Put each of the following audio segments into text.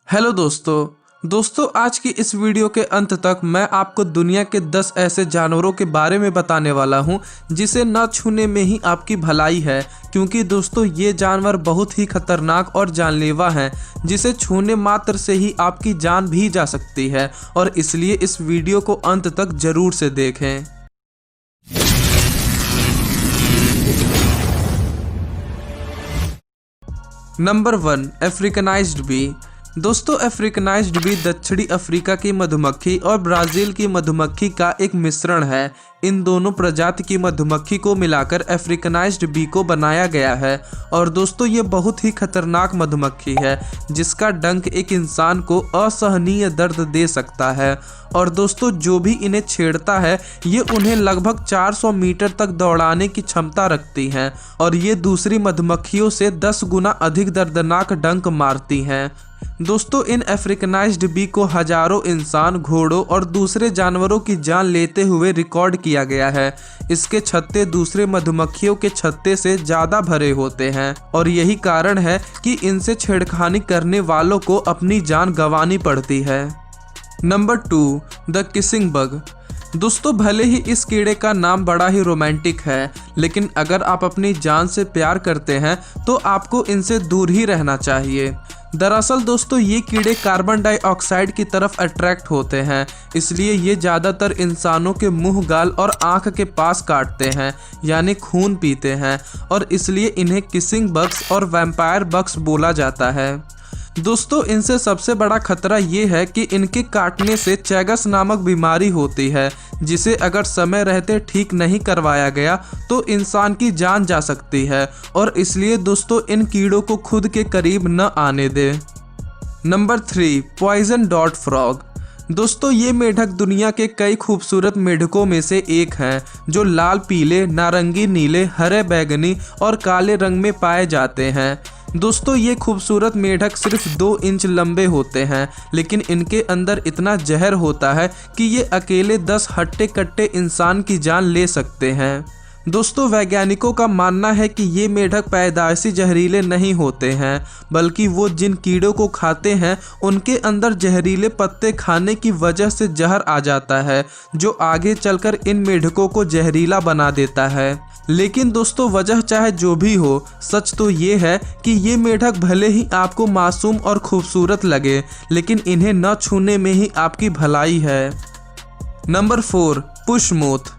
Hello दोस्तों आज की इस वीडियो के अंत तक मैं आपको दुनिया के 10 ऐसे जानवरों के बारे में बताने वाला हूं जिसे न छूने में ही आपकी भलाई है, क्योंकि दोस्तों ये जानवर बहुत ही खतरनाक और जानलेवा हैं जिसे छूने मात्र से ही आपकी जान भी जा सकती है, और इसलिए इस वीडियो को अंत तक जरूर से देखें। Number 1, Africanised bee. दोस्तों अफ्रीकनाइज्ड बी दक्षिणी अफ्रीका की मधुमक्खी और ब्राज़ील की मधुमक्खी का एक मिश्रण है। इन दोनों प्रजाति की मधुमक्खी को मिलाकर अफ्रीकनाइज्ड बी को बनाया गया है। और दोस्तों ये बहुत ही खतरनाक मधुमक्खी है जिसका डंक एक इंसान को असहनीय दर्द दे सकता है। और दोस्तों जो भी इन्हें छेड़ता है ये उन्हें लगभग 400 मीटर तक दौड़ाने की क्षमता रखती हैं, और ये दूसरी मधुमक्खियों से 10 गुना अधिक दर्दनाक डंक मारती हैं। दोस्तों इन अफ्रीकनाइज्ड बी को हजारों इंसान, घोड़ों और दूसरे जानवरों की जान लेते हुए रिकॉर्ड किया गया है। इसके छत्ते दूसरे मधुमक्खियों के छत्ते से ज़्यादा भरे होते हैं, और यही कारण है कि इनसे छेड़खानी करने वालों को अपनी जान गंवानी पड़ती है। Number 2, the kissing bug. दोस्तों भले ही इस कीड़े का नाम बड़ा ही रोमांटिक है, लेकिन अगर आप अपनी जान से प्यार करते हैं तो आपको इनसे दूर ही रहना चाहिए। दरअसल दोस्तों ये कीड़े कार्बन डाइऑक्साइड की तरफ अट्रैक्ट होते हैं, इसलिए ये ज़्यादातर इंसानों के मुंह, गाल और आँख के पास काटते हैं, यानी खून पीते हैं, और इसलिए इन्हें किसिंग बग्स और वैम्पायर बग्स बोला जाता है। दोस्तों इनसे सबसे बड़ा खतरा ये है कि इनके काटने से चैगस नामक बीमारी होती है, जिसे अगर समय रहते ठीक नहीं करवाया गया तो इंसान की जान जा सकती है, और इसलिए दोस्तों इन कीड़ों को खुद के करीब न आने दें। नंबर 3, पॉइजन डॉट फ्रॉग। दोस्तों ये मेढक दुनिया के कई खूबसूरत मेढकों में से एक हैं जो लाल, पीले, नारंगी, नीले, हरे, बैंगनी और काले रंग में पाए जाते हैं। दोस्तों ये खूबसूरत मेढक सिर्फ 2 इंच लंबे होते हैं, लेकिन इनके अंदर इतना जहर होता है कि ये अकेले 10 हट्टे कट्टे इंसान की जान ले सकते हैं। दोस्तों वैज्ञानिकों का मानना है कि ये मेढक पैदाइशी जहरीले नहीं होते हैं, बल्कि वो जिन कीड़ों को खाते हैं उनके अंदर जहरीले पत्ते खाने की वजह से जहर आ जाता है, जो आगे चलकर इन मेढकों को जहरीला बना देता है। लेकिन दोस्तों वजह चाहे जो भी हो, सच तो ये है कि ये मेढक भले ही आपको मासूम और खूबसूरत लगे, लेकिन इन्हें न छूने में ही आपकी भलाई है। नंबर 4, पुशमोथ।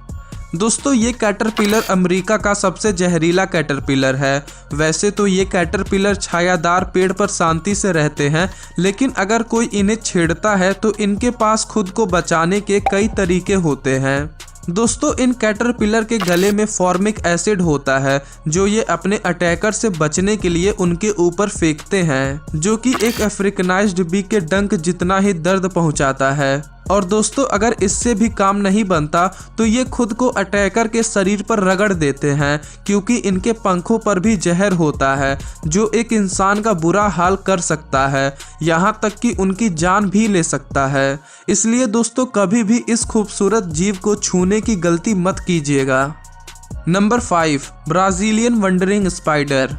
दोस्तों ये कैटरपिलर अमेरिका का सबसे जहरीला कैटरपिलर है। वैसे तो ये कैटरपिलर छायादार पेड़ पर शांति से रहते हैं, लेकिन अगर कोई इन्हें छेड़ता है तो इनके पास खुद को बचाने के कई तरीके होते हैं। दोस्तों इन कैटरपिलर के गले में फॉर्मिक एसिड होता है, जो ये अपने अटैकर से बचने के लिए उनके ऊपर फेंकते हैं, जो कि एक अफ्रीकनाइज्ड बी के डंक जितना ही दर्द पहुंचाता है। और दोस्तों अगर इससे भी काम नहीं बनता तो ये खुद को अटैकर के शरीर पर रगड़ देते हैं, क्योंकि इनके पंखों पर भी जहर होता है जो एक इंसान का बुरा हाल कर सकता है, यहाँ तक कि उनकी जान भी ले सकता है। इसलिए दोस्तों कभी भी इस खूबसूरत जीव को छूने की गलती मत कीजिएगा। Number 5, Brazilian wondering spider.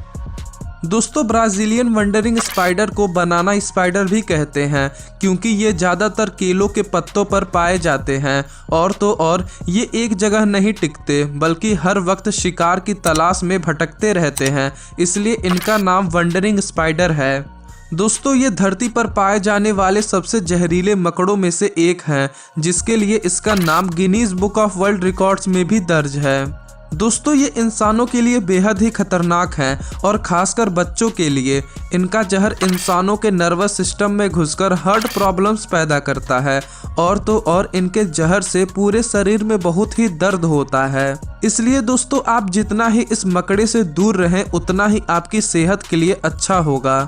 दोस्तों ब्राज़ीलियन वंडरिंग स्पाइडर को बनाना स्पाइडर भी कहते हैं, क्योंकि ये ज़्यादातर केलों के पत्तों पर पाए जाते हैं, और तो और ये एक जगह नहीं टिकते बल्कि हर वक्त शिकार की तलाश में भटकते रहते हैं, इसलिए इनका नाम वंडरिंग स्पाइडर है। दोस्तों ये धरती पर पाए जाने वाले सबसे जहरीले मकड़ों में से एक हैं, जिसके लिए इसका नाम Guinness book of world records में भी दर्ज है। दोस्तों ये इंसानों के लिए बेहद ही खतरनाक हैं, और खासकर बच्चों के लिए। इनका जहर इंसानों के नर्वस सिस्टम में घुसकर हार्ट प्रॉब्लम्स पैदा करता है, और तो और इनके जहर से पूरे शरीर में बहुत ही दर्द होता है। इसलिए दोस्तों आप जितना ही इस मकड़े से दूर रहें उतना ही आपकी सेहत के लिए अच्छा होगा।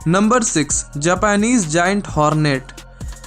Number 6, Japanese giant hornet.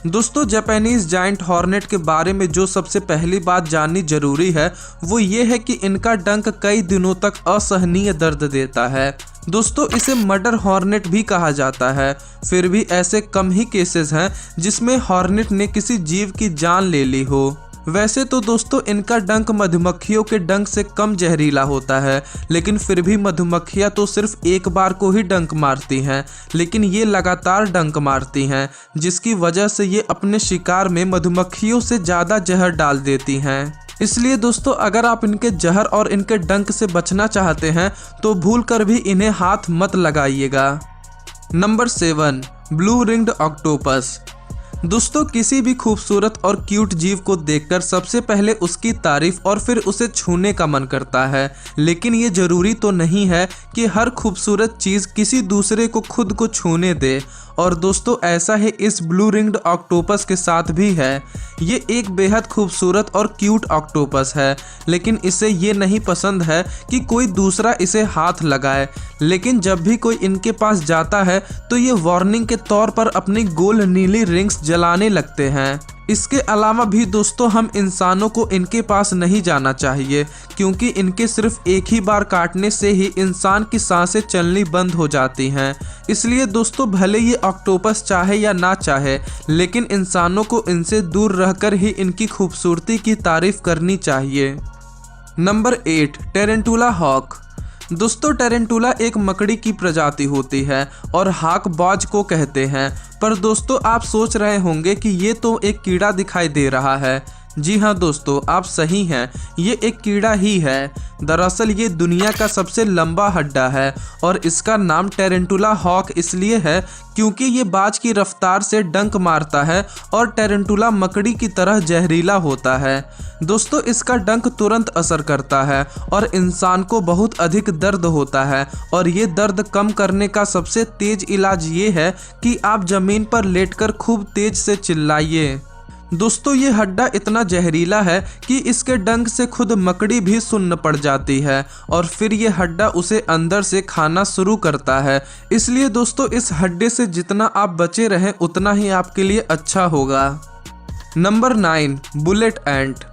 दोस्तों जापानीज जायंट हॉर्नेट के बारे में जो सबसे पहली बात जाननी जरूरी है वो ये है कि इनका डंक कई दिनों तक असहनीय दर्द देता है। दोस्तों इसे मर्डर हॉर्नेट भी कहा जाता है। फिर भी ऐसे कम ही केसेस हैं जिसमें हॉर्नेट ने किसी जीव की जान ले ली हो। वैसे तो दोस्तों इनका डंक मधुमक्खियों के डंक से कम जहरीला होता है, लेकिन फिर भी मधुमक्खियां तो सिर्फ एक बार को ही डंक मारती हैं, लेकिन ये लगातार डंक मारती हैं, जिसकी वजह से ये अपने शिकार में मधुमक्खियों से ज़्यादा जहर डाल देती हैं। इसलिए दोस्तों अगर आप इनके जहर और इनके डंक से बचना चाहते हैं तो भूल कर भी इन्हें हाथ मत लगाइएगा। Number 7, blue ringed octopus. दोस्तों किसी भी खूबसूरत और क्यूट जीव को देखकर सबसे पहले उसकी तारीफ और फिर उसे छूने का मन करता है, लेकिन ये जरूरी तो नहीं है कि हर खूबसूरत चीज़ किसी दूसरे को खुद को छूने दे। और दोस्तों ऐसा ही इस ब्लू रिंग्ड ऑक्टोपस के साथ भी है। ये एक बेहद खूबसूरत और क्यूट ऑक्टोपस है, लेकिन इसे ये नहीं पसंद है कि कोई दूसरा इसे हाथ लगाए, लेकिन जब भी कोई इनके पास जाता है तो ये वार्निंग के तौर पर अपनी गोल नीली रिंग्स जलाने लगते हैं। इसके अलावा भी दोस्तों हम इंसानों को इनके पास नहीं जाना चाहिए, क्योंकि इनके सिर्फ एक ही बार काटने से ही इंसान की सांसें चलनी बंद हो जाती हैं। इसलिए दोस्तों भले ये ऑक्टोपस चाहे या ना चाहे, लेकिन इंसानों को इनसे दूर रहकर ही इनकी खूबसूरती की तारीफ करनी चाहिए। Number 8, tarantula hawk. दोस्तों टेरेंटुला एक मकड़ी की प्रजाति होती है और हाक बाज को कहते हैं। पर दोस्तों आप सोच रहे होंगे कि ये तो एक कीड़ा दिखाई दे रहा है। जी हाँ दोस्तों आप सही हैं, ये एक कीड़ा ही है। दरअसल ये दुनिया का सबसे लंबा हड्डा है और इसका नाम टेरेंटुला हॉक इसलिए है क्योंकि ये बाज की रफ्तार से डंक मारता है और टेरेंटुला मकड़ी की तरह जहरीला होता है। दोस्तों इसका डंक तुरंत असर करता है और इंसान को बहुत अधिक दर्द होता है, और ये दर्द कम करने का सबसे तेज इलाज ये है कि आप ज़मीन पर लेटकर खूब तेज से चिल्लाइए। दोस्तों ये हड्डा इतना जहरीला है कि इसके डंक से खुद मकड़ी भी सुन्न पड़ जाती है और फिर ये हड्डा उसे अंदर से खाना शुरू करता है। इसलिए दोस्तों इस हड्डे से जितना आप बचे रहें उतना ही आपके लिए अच्छा होगा। नंबर 9, बुलेट एंट।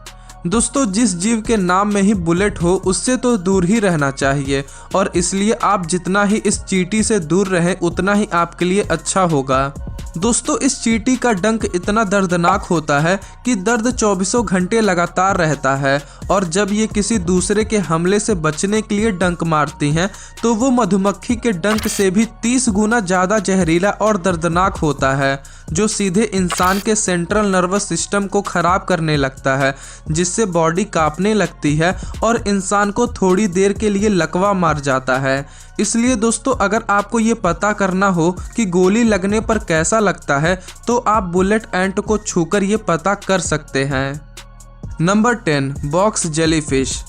दोस्तों जिस जीव के नाम में ही बुलेट हो उससे तो दूर ही रहना चाहिए, और इसलिए आप जितना ही इस चींटी से दूर रहें उतना ही आपके लिए अच्छा होगा। दोस्तों इस चींटी का डंक इतना दर्दनाक होता है कि दर्द 24 घंटे लगातार रहता है, और जब ये किसी दूसरे के हमले से बचने के लिए डंक मारती हैं तो वो मधुमक्खी के डंक से भी 30 गुना ज़्यादा जहरीला और दर्दनाक होता है, जो सीधे इंसान के सेंट्रल नर्वस सिस्टम को ख़राब करने लगता है, जिससे बॉडी कांपने लगती है और इंसान को थोड़ी देर के लिए लकवा मार जाता है। इसलिए दोस्तों अगर आपको ये पता करना हो कि गोली लगने पर कैसा लगता है तो आप बुलेट एंट को छूकर ये पता कर सकते हैं। Number 10, box jellyfish.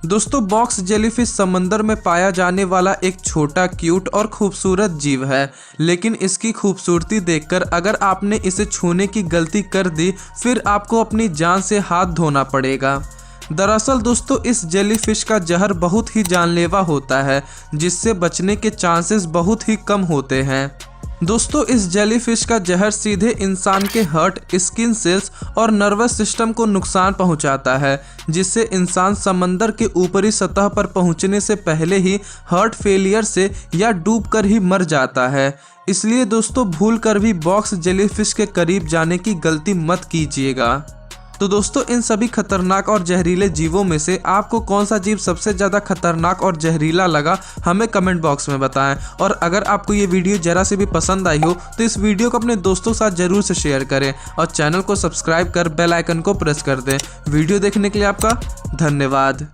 दोस्तों बॉक्स जेलीफिश समंदर में पाया जाने वाला एक छोटा क्यूट और खूबसूरत जीव है, लेकिन इसकी खूबसूरती देखकर अगर आपने इसे छूने की गलती कर दी फिर आपको अपनी जान से हाथ धोना पड़ेगा। दरअसल दोस्तों इस जेलीफिश का जहर बहुत ही जानलेवा होता है, जिससे बचने के चांसेस बहुत ही कम होते हैं। दोस्तों इस जेलीफिश का जहर सीधे इंसान के हार्ट, स्किन सेल्स और नर्वस सिस्टम को नुकसान पहुंचाता है, जिससे इंसान समंदर के ऊपरी सतह पर पहुंचने से पहले ही हार्ट फेलियर से या डूबकर ही मर जाता है। इसलिए दोस्तों भूल कर भी बॉक्स जेलीफिश के करीब जाने की गलती मत कीजिएगा। तो दोस्तों इन सभी खतरनाक और जहरीले जीवों में से आपको कौन सा जीव सबसे ज़्यादा खतरनाक और जहरीला लगा हमें कमेंट बॉक्स में बताएं। और अगर आपको ये वीडियो जरा से भी पसंद आई हो तो इस वीडियो को अपने दोस्तों के साथ जरूर से शेयर करें और चैनल को सब्सक्राइब कर बेल आइकन को प्रेस कर दें। वीडियो देखने के लिए आपका धन्यवाद।